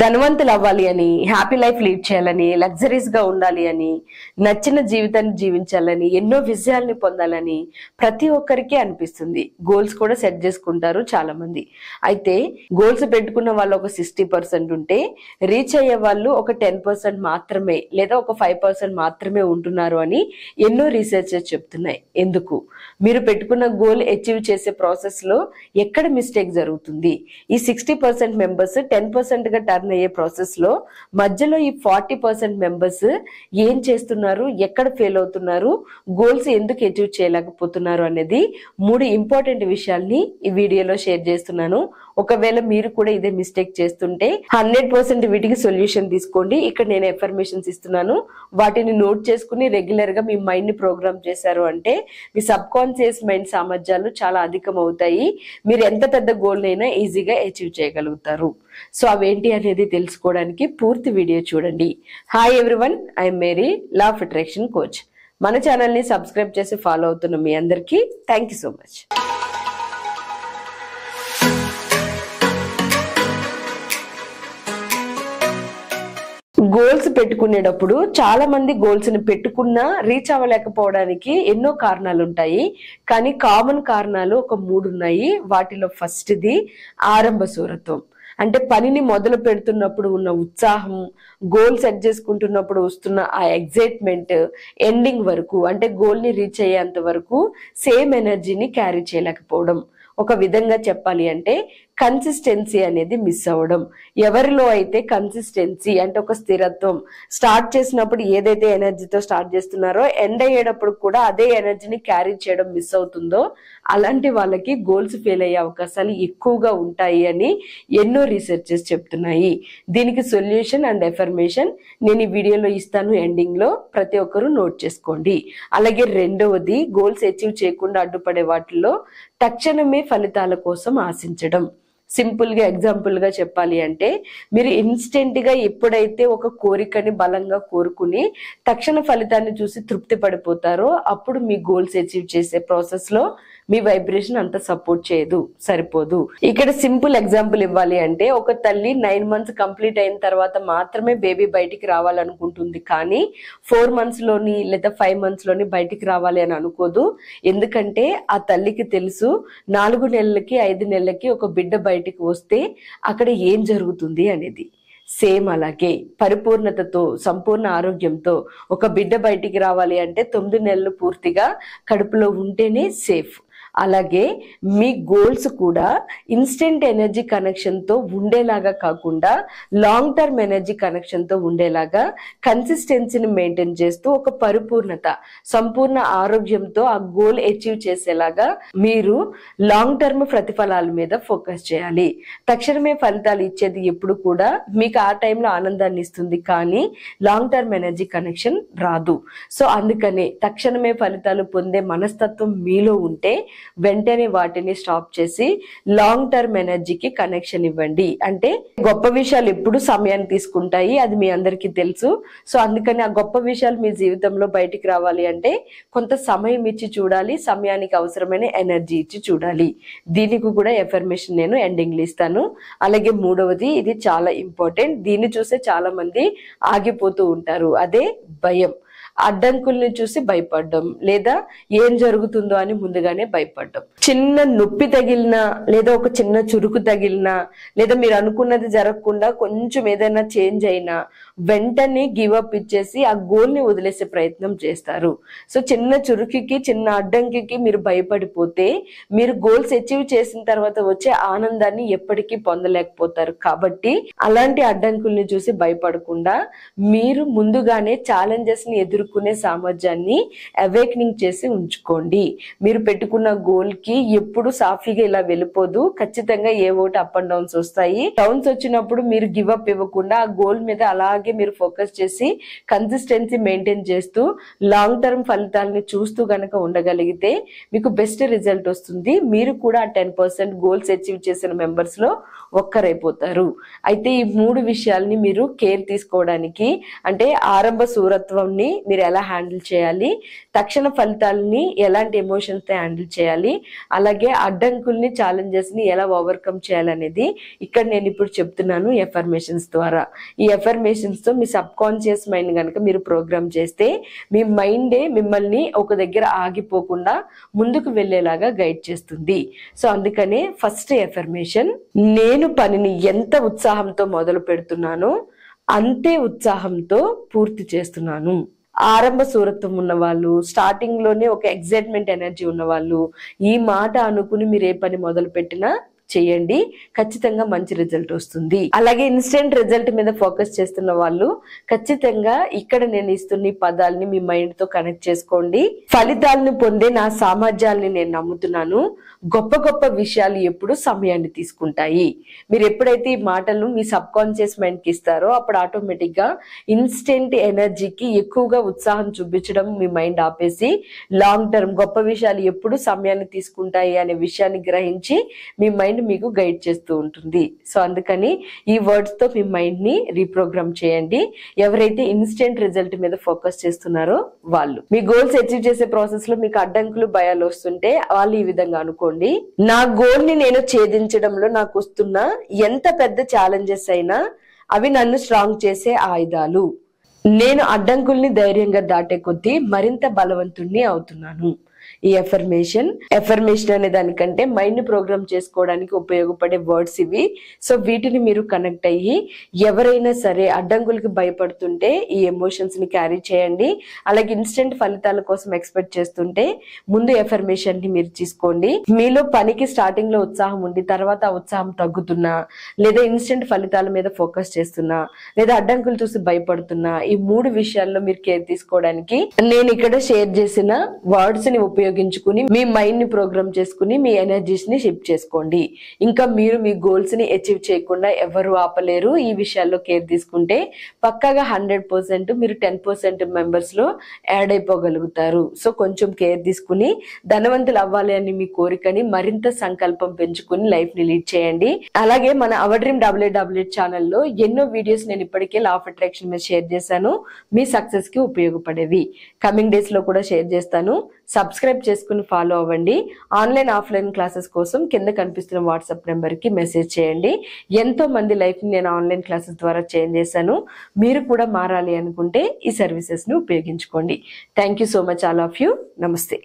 ధనవంతులు అవ్వాలి అని, హ్యాపీ లైఫ్ లీడ్ చేయాలని, లగ్జరీస్ గా ఉండాలి అని, నచ్చిన జీవితాన్ని జీవించాలని, ఎన్నో విజయాల్ని పొందాలని ప్రతి ఒక్కరికి అనిపిస్తుంది. గోల్స్ కూడా సెట్ చేసుకుంటారు చాలా మంది. అయితే గోల్స్ పెట్టుకున్న వాళ్ళు ఒక 60% ఉంటే రీచ్ అయ్యే వాళ్ళు ఒక 10% మాత్రమే లేదా ఒక 5% మాత్రమే ఉంటున్నారు అని ఎన్నో రీసెర్చెస్ చెప్తున్నాయి. ఎందుకు? మీరు పెట్టుకున్న గోల్ అచీవ్ చేసే ప్రాసెస్ లో ఎక్కడ మిస్టేక్ జరుగుతుంది? ఈ 60% మెంబర్స్ 10% గా టర్న్ అయ్యే ప్రాసెస్ లో మధ్యలో ఈ 40% మెంబర్స్ ఏం చేస్తున్నారు, ఎక్కడ ఫెయిల్ అవుతున్నారు, గోల్స్ ఎందుకు అచీవ్ చేయలేకపోతున్నారు అనేది 3 ఇంపార్టెంట్ విషయాల్ని ఈ వీడియోలో షేర్ చేస్తున్నాను. ఒకవేళ మీరు కూడా ఇదే మిస్టేక్ చేస్తుంటే 100% వీటికి సొల్యూషన్ తీసుకోండి. ఇక్కడ నేను ఎఫర్మేషన్స్ ఇస్తున్నాను, వాటిని నోట్ చేసుకుని రెగ్యులర్ గా మీ మైండ్ ని ప్రోగ్రామ్ చేశారు అంటే మీ సబ్ కాన్షియస్ మైండ్ సామర్థ్యాలు చాలా అధికం అవుతాయి. మీరు ఎంత పెద్ద గోల్ అయినా ఈజీగా అచీవ్ చేయగలుగుతారు. సో అవేంటి అనేది తెలుసుకోవడానికి పూర్తి వీడియో చూడండి. Hi everyone, I'm Mary, law of attraction coach. మన ఛానల్ ని సబ్స్క్రైబ్ చేసి ఫాలో అవుతున్న మీ అందరికీ thank you so much. Goals పెట్టుకునేటప్పుడు చాలా మంది గోల్స్ ని పెట్టుకున్నా రీచ్ అవ్వలేకపోవడానికి ఎన్నో కారణాలు ఉంటాయి. కానీ కామన్ కారణాలు ఒక 3 ఉన్నాయి. వాటిలో ఫస్ట్ది ఆరంభ శూరత్వం. అంటే పనిని మొదలు పెడుతున్నప్పుడు ఉన్న ఉత్సాహం, గోల్ సెట్ చేసుకుంటున్నప్పుడు వస్తున్న ఆ ఎగ్జైట్మెంట్ ఎండింగ్ వరకు, అంటే గోల్ ని రీచ్ అయ్యేంత వరకు సేమ్ ఎనర్జీని క్యారీ చేయలేకపోవడం. ఒక విధంగా చెప్పాలి అంటే కన్సిస్టెన్సీ అనేది మిస్ అవ్వడం. ఎవరిలో అయితే కన్సిస్టెన్సీ అంటే ఒక స్థిరత్వం, స్టార్ట్ చేసినప్పుడు ఏదైతే ఎనర్జీతో స్టార్ట్ చేస్తున్నారో ఎండ్ అయ్యేటప్పుడు కూడా అదే ఎనర్జీని క్యారీ చేయడం మిస్ అవుతుందో అలాంటి వాళ్ళకి గోల్స్ ఫెయిల్ అయ్యే అవకాశాలు ఎక్కువగా ఉంటాయి అని ఎన్నో రీసెర్చెస్ చెప్తున్నాయి. దీనికి సొల్యూషన్ అండ్ ఎఫర్మేషన్ నేను ఈ వీడియోలో ఇస్తాను. ఎండింగ్ లో ప్రతి ఒక్కరూ నోట్ చేసుకోండి. అలాగే రెండవది, గోల్స్ అచీవ్ చేయకుండా అడ్డుపడే వాటిల్లో తక్షణమే ఫలితాల కోసం ఆశించడం. సింపుల్ గా ఎగ్జాంపుల్ గా చెప్పాలి అంటే మీరు ఇన్స్టెంట్ గా ఎప్పుడైతే ఒక కోరికని బలంగా కోరుకుని తక్షణ ఫలితాన్ని చూసి తృప్తి పడిపోతారో అప్పుడు మీ గోల్స్ అచీవ్ చేసే ప్రాసెస్ లో మీ వైబ్రేషన్ అంత సపోర్ట్ చేయదు, సరిపోదు. ఇక్కడ సింపుల్ ఎగ్జాంపుల్ ఇవ్వాలి అంటే ఒక తల్లి 9 months కంప్లీట్ అయిన తర్వాత మాత్రమే బేబీ బయటికి రావాలనుకుంటుంది. కానీ 4 months లోని లేదా 5 months లోని బయటికి రావాలి అని అనుకోదు. ఎందుకంటే ఆ తల్లికి తెలుసు 4 నెలలకి 5 నెలలకి ఒక బిడ్డ బయటికి వస్తే అక్కడ ఏం జరుగుతుంది అనేది. సేమ్ అలాగే పరిపూర్ణతతో, సంపూర్ణ ఆరోగ్యంతో ఒక బిడ్డ బయటికి రావాలి అంటే 9 నెలలు పూర్తిగా కడుపులో ఉంటేనే సేఫ్. అలాగే మీ గోల్స్ కూడా ఇన్స్టెంట్ ఎనర్జీ కనెక్షన్ తో ఉండేలాగా కాకుండా లాంగ్ టర్మ్ ఎనర్జీ కనెక్షన్ తో ఉండేలాగా కన్సిస్టెన్సీని మెయింటైన్ చేస్తూ ఒక పరిపూర్ణత, సంపూర్ణ ఆరోగ్యంతో ఆ గోల్ అచీవ్ చేసేలాగా మీరు లాంగ్ టర్మ్ ప్రతిఫలాల మీద ఫోకస్ చేయాలి. తక్షణమే ఫలితాలు ఇచ్చేది ఎప్పుడు కూడా మీకు ఆ టైంలో ఆనందాన్ని ఇస్తుంది, కానీ లాంగ్ టర్మ్ ఎనర్జీ కనెక్షన్ రాదు. సో అందుకనే తక్షణమే ఫలితాలు పొందే మనస్తత్వం మీలో ఉంటే వెంటనే వాటిని స్టాప్ చేసి లాంగ్ టర్మ్ ఎనర్జీకి కనెక్షన్ ఇవ్వండి. అంటే గొప్ప విషయాలు ఎప్పుడు సమయాన్ని తీసుకుంటాయి, అది మీ అందరికీ తెలుసు. సో అందుకని ఆ గొప్ప విషయాలు మీ జీవితంలో బయటికి రావాలి అంటే కొంత సమయం ఇచ్చి చూడాలి, సమయానికి అవసరమైన ఎనర్జీ ఇచ్చి చూడాలి. దీనికి కూడా ఎఫర్మేషన్ నేను ఎండింగ్ లో ఇస్తాను. అలాగే మూడవది, ఇది చాలా ఇంపార్టెంట్, దీన్ని చూసే చాలా మంది ఆగిపోతూ ఉంటారు. అదే భయం. అడ్డంకుల్ని చూసి భయపడడం లేదా ఏం జరుగుతుందో అని ముందుగానే భయపడడం. చిన్న నొప్పి తగిలినా లేదా ఒక చిన్న చురుకు తగిలినా లేదా మీరు అనుకున్నది జరగకుండా కొంచెం ఏదైనా చేంజ్ అయినా వెంటనే గివ్ అప్ ఇచ్చేసి ఆ గోల్ ని వదిలేసే ప్రయత్నం చేస్తారు. సో చిన్న చురుకుకి, చిన్న అడ్డంకి మీరు భయపడిపోతే మీరు గోల్స్ అచీవ్ చేసిన తర్వాత వచ్చే ఆనందాన్ని ఎప్పటికీ పొందలేకపోతారు. కాబట్టి అలాంటి అడ్డంకుల్ని చూసి భయపడకుండా మీరు ముందుగానే ఛాలెంజెస్ ని ఎదుర్కొనే సామర్థ్యాన్ని అవేకనింగ్ చేసి ఉంచుకోండి. మీరు పెట్టుకున్న గోల్ కి ఎప్పుడు సాఫీగా ఇలా వెళ్ళిపోదు. ఖచ్చితంగా ఏ ఒకటి అప్ అండ్ డౌన్స్ వస్తాయి. డౌన్స్ వచ్చినప్పుడు మీరు గివ్ అప్ ఇవ్వకుండా ఆ గోల్ మీద అలాగే మీరు ఫోకస్ చేసి కన్సిస్టెన్సీ మెయింటైన్ చేస్తూ లాంగ్ టర్మ్ ఫలితాలని చూస్తూ గనక ఉండగలిగితే మీకు బెస్ట్ రిజల్ట్ వస్తుంది. మీరు కూడా 10% గోల్స్ అచీవ్ చేసిన మెంబర్స్ లో ఒక్కరైపోతారు. అయితే ఈ 3 విషయాల్ని మీరు కేర్ తీసుకోవడానికి, అంటే ఆరంభ శూరత్వాన్ని మీరు ఎలా హ్యాండిల్ చేయాలి, తక్షణ ఫలితాలని ఎలాంటి ఎమోషన్స్ తో హ్యాండిల్ చేయాలి, అలాగే అడ్డంకుల్ని ఛాలెంజెస్ ని ఎలా ఓవర్కమ్ చేయాలనేది ఇక్కడ నేను ఇప్పుడు చెప్తున్నాను ఎఫర్మేషన్స్ ద్వారా. ఈ ఎఫర్మేషన్స్ తో మీ సబ్ కాన్షియస్ మైండ్ కనుక మీరు ప్రోగ్రామ్ చేస్తే మీ మైండే మిమ్మల్ని ఒక దగ్గర ఆగిపోకుండా ముందుకు వెళ్ళేలాగా గైడ్ చేస్తుంది. సో అందుకనే ఫస్ట్ ఎఫర్మేషన్, నేను పనిని ఎంత ఉత్సాహంతో మొదలు పెడుతున్నానో అంతే ఉత్సాహంతో పూర్తి చేస్తున్నాను. ఆరంభ సూరత్వం ఉన్న వాళ్ళు, స్టార్టింగ్ లోనే ఒక ఎగ్జైట్మెంట్ ఎనర్జీ ఉన్న వాళ్ళు ఈ మాట అనుకుని మీరు ఏ పని మొదలు పెట్టినా చేయండి, ఖచ్చితంగా మంచి రిజల్ట్ వస్తుంది. అలాగే ఇన్స్టెంట్ రిజల్ట్ మీద ఫోకస్ చేస్తున్న వాళ్ళు ఖచ్చితంగా ఇక్కడ నేను ఇస్తున్న ఈ పదాలని మీ మైండ్ తో కనెక్ట్ చేసుకోండి. ఫలితాలను పొందే నా సామర్థ్యాలని నేను నమ్ముతున్నాను. గొప్ప గొప్ప విషయాలు ఎప్పుడు సమయాన్ని తీసుకుంటాయి. మీరు ఎప్పుడైతే ఈ మాటలను మీ సబ్ కాన్షియస్ మైండ్ కి ఇస్తారో అప్పుడు ఆటోమేటిక్ గా ఇన్స్టెంట్ ఎనర్జీకి ఎక్కువగా ఉత్సాహం చూపించడం మీ మైండ్ ఆపేసి లాంగ్ టర్మ్ గొప్ప విషయాలు ఎప్పుడు సమయాన్ని తీసుకుంటాయి అనే విషయాన్ని గ్రహించి మీ మైండ్ మీకు గైడ్ చేస్తూ ఉంటుంది. సో అందుకని ఈ వర్డ్స్ తో మీ మైండ్ ని రీప్రోగ్రామ్ చేయండి. ఎవరైతే ఇన్స్టెంట్ రిజల్ట్ మీద ఫోకస్ చేస్తున్నారో వాళ్ళు మీ గోల్స్ అచీవ్ చేసే ప్రాసెస్ లో మీకు అడ్డంకులు భయాలు వస్తుంటే వాళ్ళు ఈ విధంగా అనుకోండి, నా గోల్ ని నేను ఛేదించడంలో నాకు వస్తున్న ఎంత పెద్ద ఛాలెంజెస్ అయినా అవి నన్ను స్ట్రాంగ్ చేసే ఆయుధాలు. నేను అడ్డంకుల్ని ధైర్యంగా దాటే కొద్దీ మరింత బలవంతుణ్ణి అవుతున్నాను. ఈ ఎఫర్మేషన్ అనే దానికంటే మైండ్ ని ప్రోగ్రామ్ చేసుకోవడానికి ఉపయోగపడే వర్డ్స్ ఇవి. సో వీటిని మీరు కనెక్ట్ అయ్యి ఎవరైనా సరే అడ్డంకులకి భయపడుతుంటే ఈ ఎమోషన్స్ ని క్యారీ చేయండి. అలాగే ఇన్స్టెంట్ ఫలితాల కోసం ఎక్స్పెక్ట్ చేస్తుంటే ముందు ఎఫర్మేషన్ ని మీరు తీసుకోండి. మీలో పనికి స్టార్టింగ్ లో ఉత్సాహం ఉండి తర్వాత ఆ ఉత్సాహం తగ్గుతున్నా, లేదా ఇన్స్టెంట్ ఫలితాల మీద ఫోకస్ చేస్తున్నా, లేదా అడ్డంకులు చూసి భయపడుతున్నా, ఈ మూడు విషయాల్లో మీరు కేర్ తీసుకోవడానికి నేను ఇక్కడ షేర్ చేసిన వర్డ్స్ ని ఉపయోగించుకుని మీ మైండ్ ని ప్రోగ్రామ్ చేసుకుని మీ ఎనర్జీస్ ని షిఫ్ట్ చేసుకోండి. ఇంకా మీరు మీ గోల్స్ ని అచీవ్ చేయకుండా ఎవరు ఆపలేరు. ఈ విషయాల్లో కేర్ తీసుకుంటే పక్కాగా 100% మీరు 10% మెంబర్స్ లో యాడ్ అయిపోగలుగుతారు. సో కొంచెం కేర్ తీసుకుని ధనవంతులు అవ్వాలి అని మీ కోరికని మరింత సంకల్పం పెంచుకుని లైఫ్ ని లీడ్ చేయండి. అలాగే మన అవర్ డ్రీమ్ WW ఛానల్లో ఎన్నో వీడియోస్ నేను ఇప్పటికే లా ఆఫ్ అట్రాక్షన్ మీద షేర్ చేశాను, మీ సక్సెస్ కి ఉపయోగపడేవి. కమింగ్ డేస్ లో కూడా షేర్ చేస్తాను. సబ్స్క్రైబ్ చేసుకుని ఫాలో అవ్వండి. ఆన్లైన్ ఆఫ్లైన్ క్లాసెస్ కోసం కింద కనిపిస్తున్న వాట్సాప్ నెంబర్ కి మెసేజ్ చేయండి. ఎంతో మంది లైఫ్ ని నేను ఆన్లైన్ క్లాసెస్ ద్వారా చేంజ్ చేశాను. మీరు కూడా మారాలి అనుకుంటే ఈ సర్వీసెస్ ని ఉపయోగించుకోండి. Thank you so much all of you. నమస్తే.